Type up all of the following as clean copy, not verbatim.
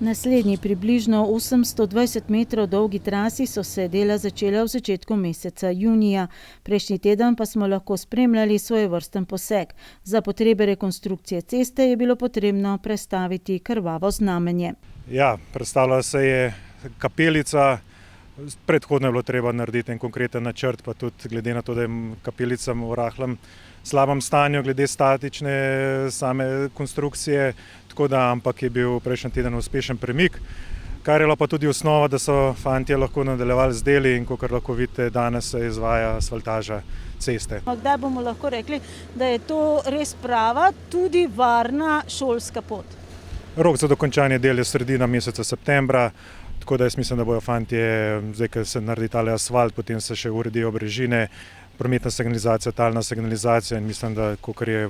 Naslednji približno 820 metrov dolgi trasi so se dela začela v začetku meseca junija. Prejšnji teden pa smo lahko spremljali svojevrsten poseg. Za potrebe rekonstrukcije ceste je bilo potrebno prestaviti krvavo znamenje. Ja, predstavljala se je kapelica. Predhodno je bilo treba narediti en konkreten načrt, pa tudi glede na to, da je kapelica v rahlem slabem stanju glede statične same konstrukcije, tako da ampak je bil prejšnji teden uspešen premik, kar je pa tudi osnova, da so fantje lahko nadaljevali z deli in kakor lahko vidite, danes se izvaja asfaltaža ceste. Kdaj bomo lahko rekli, da je to res prava, tudi varna šolska pot? Rok za dokončanje del je sredina meseca septembra, tako da jaz mislim, da bojo fantje, zdaj, ko se naredi tale asfalt, potem se še uredijo brežine, prometna signalizacija, talna signalizacija in mislim, da kakor je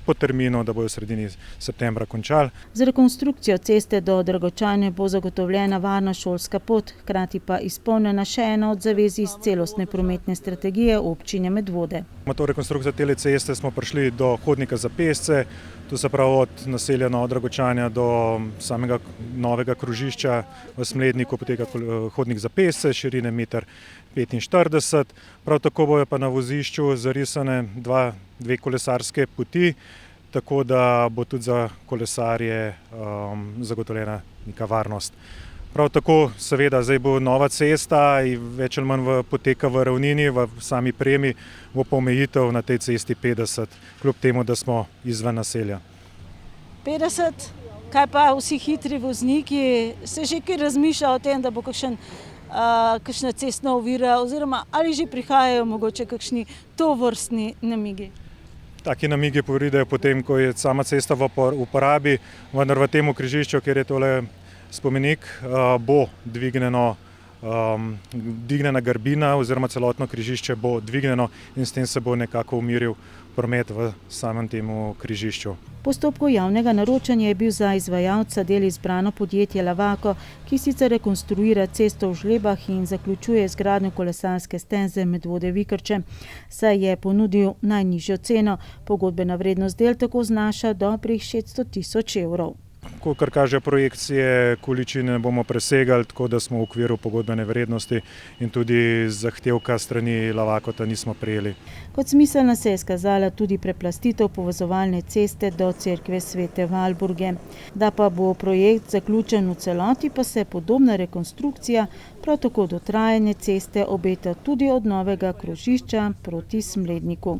po terminu, da bojo v sredini septembra končali. Z rekonstrukcijo ceste do Dragočane bo zagotovljena varna šolska pot, hkrati pa izpolnjena še ena od zavez iz celostne prometne strategije občine Medvode. To rekonstrukcijo te ceste smo prišli do hodnika za pešce, to se pravi od naselja Nova Dragočanja do samega novega krožišča v Smledniku poteka hodnik za pešce, širine 1,45 m. Prav tako bojo pa na vozišču zarisane dve kolesarske poti, tako da bo tudi za kolesarje zagotovljena neka varnost. Prav tako seveda zdaj bo nova cesta in več ali manj poteka v ravnini, v sami premi bo pa omejitev na tej cesti 50, kljub temu, da smo izven naselja. 50, kaj pa vsi hitri vozniki, se že kaj razmišlja o tem, da bo kakšna cestna ovira oziroma ali že prihajajo mogoče kakšni tovrstni namigi? Taki namigi pridejo potem, ko je sama cesta v uporabi, vendar v tem križišču, kjer je tole spomenik, bo dvignjena grbina oziroma celotno križišče bo dvignjeno in s tem se bo nekako umiril promet v samem temu križišču. V postopku javnega naročanja je bil za izvajalca del izbrano podjetje Lavako, ki sicer rekonstruira cesto v Žlebah in zaključuje izgradnjo kolesarske steze Medvode-Vikrče, saj je ponudil najnižjo ceno. Pogodbena vrednost del tako znaša dobrih 600 000 evrov. Kakor kaže projekcije, količine bomo presegali, tako da smo v okviru pogodbene vrednosti in tudi zahtevka strani Lavakota nismo prejeli. Kot smiselna se je izkazala tudi preplastitev povezovalne ceste do cerkve Svete Valburge. Da pa bo projekt zaključen v celoti, pa se podobna rekonstrukcija, prav tako dotrajanje ceste obeta tudi od novega krožišča proti Smledniku.